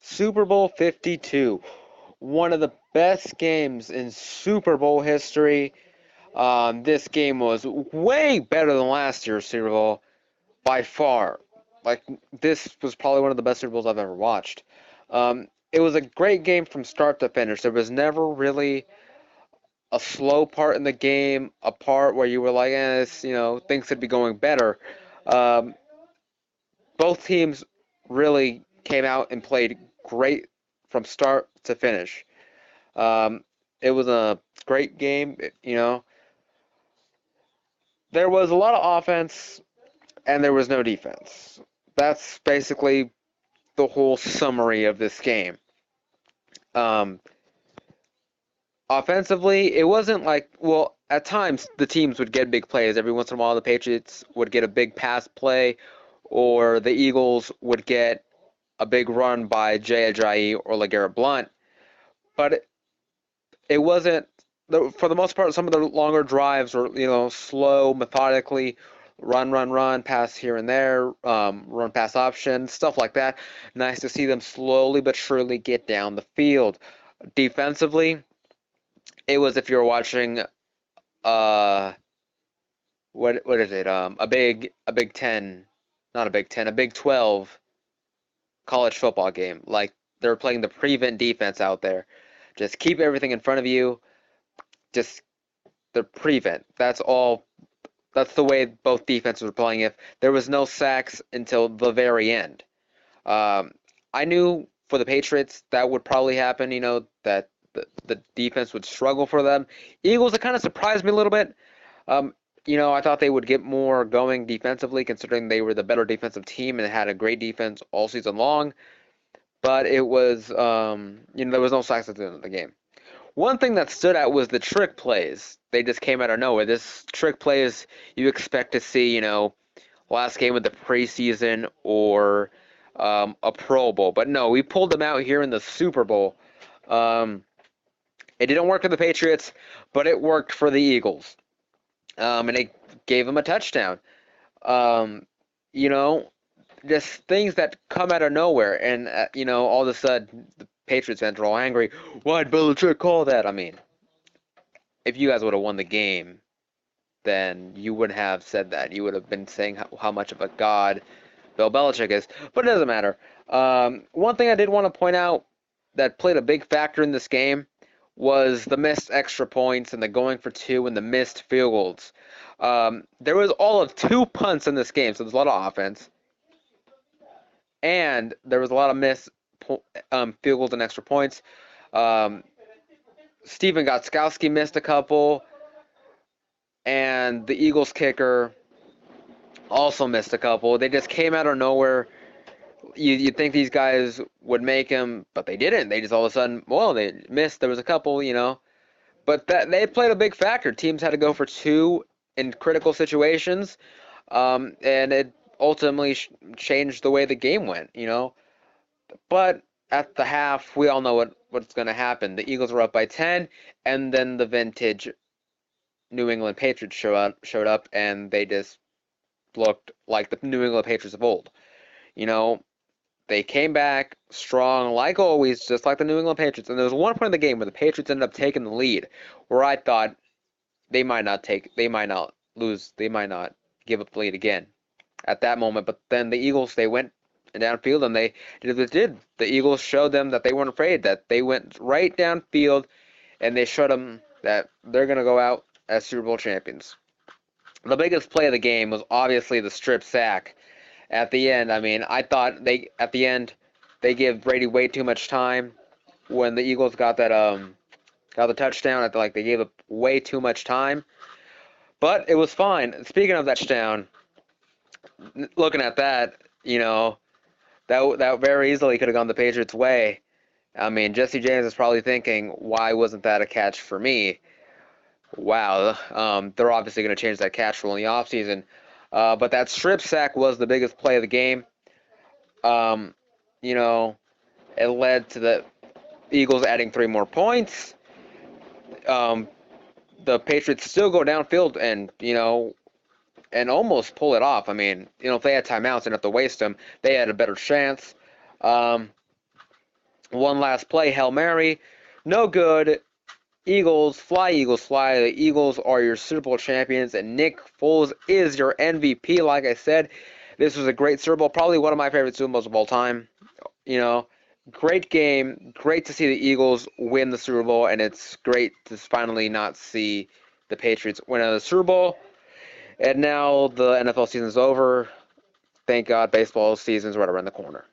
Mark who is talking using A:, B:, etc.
A: Super Bowl 52, one of the best games in Super Bowl history. This game was way better than last year's Super Bowl by far. Like, this was probably one of the best Super Bowls I've ever watched. It was a great game from start to finish. There was never really a slow part in the game, a part where you were like, things could be going better. Um, both teams really came out and played great from start to finish. Um, it was a great game. There was a lot of offense and there was no defense. That's basically the whole summary of this game. Um, Offensively, it wasn't like, well, at times the teams would get big plays. Every once in a while, the Patriots would get a big pass play, or the Eagles would get a big run by Jay Ajayi or LeGarrette Blount. But it wasn't, for the most part, some of the longer drives were, slow, methodically, run, pass here and there, run pass option, stuff like that. Nice to see them slowly but surely get down the field. Defensively, it was, if you're watching uh what is it? A Big 10, not a Big 10, a Big 12 college football game. Like, they're playing the prevent defense out there. Just keep everything in front of you. Just the prevent. That's all. That's the way both defenses were playing. If there was no sacks until the very end, um, I knew for the Patriots that would probably happen. That the defense would struggle for them. Eagles, it kind of surprised me a little bit. Um, I thought they would get more going defensively, considering they were the better defensive team and had a great defense all season long. But it was, there was no sacks at the end of the game. One thing that stood out was the trick plays. They just came out of nowhere. This trick plays you expect to see, last game of the preseason or a Pro Bowl. But no, we pulled them out here in the Super Bowl. Um, it didn't work for the Patriots, but it worked for the Eagles. And it gave them a touchdown. Um, you know, just things that come out of nowhere, and all of a sudden the Patriots fans are all angry. Why'd Belichick call that? I mean, if you guys would have won the game, then you wouldn't have said that. You would have been saying how much of a god Bill Belichick is. But it doesn't matter. One thing I did want to point out that played a big factor in this game was the missed extra points and the going for two and the missed field goals. There was all of 2 punts in this game, so there's a lot of offense. And there was a lot of missed field goals and extra points. Um, Steven Gostkowski missed a couple, and the Eagles kicker also missed a couple. They just came out of nowhere. You'd think these guys would make them, but they didn't. They just all of a sudden, well, they missed. There was a couple, but that they played a big factor. Teams had to go for two in critical situations, and it ultimately changed the way the game went. But at the half, we all know what's going to happen. The Eagles were up by 10, and then the vintage New England Patriots showed up, and they just looked like the New England Patriots of old. They came back strong, like always, just like the New England Patriots. And there was one point in the game where the Patriots ended up taking the lead, where I thought they might not lose, they might not give up the lead again at that moment. But then the Eagles, they went downfield and they did. The Eagles showed them that they weren't afraid, that they went right downfield, and they showed them that they're going to go out as Super Bowl champions. The biggest play of the game was obviously the strip sack at the end. I mean, I thought at the end they gave Brady way too much time when the Eagles got the touchdown. I feel like they gave up way too much time, but it was fine. Speaking of that touchdown, looking at that, that very easily could have gone the Patriots' way. I mean, Jesse James is probably thinking, why wasn't that a catch for me? Wow, they're obviously going to change that catch rule in the offseason. But that strip sack was the biggest play of the game. Um, it led to the Eagles adding 3 more points. The Patriots still go downfield and almost pull it off. I mean, if they had timeouts and have to waste them, they had a better chance. One last play, Hail Mary. No good. Eagles, fly, Eagles, fly. The Eagles are your Super Bowl champions, and Nick Foles is your MVP. Like I said, this was a great Super Bowl, probably one of my favorite Super Bowls of all time. You know, great game. Great to see the Eagles win the Super Bowl, and it's great to finally not see the Patriots win another Super Bowl. And now the NFL season's over. Thank God baseball season's right around the corner.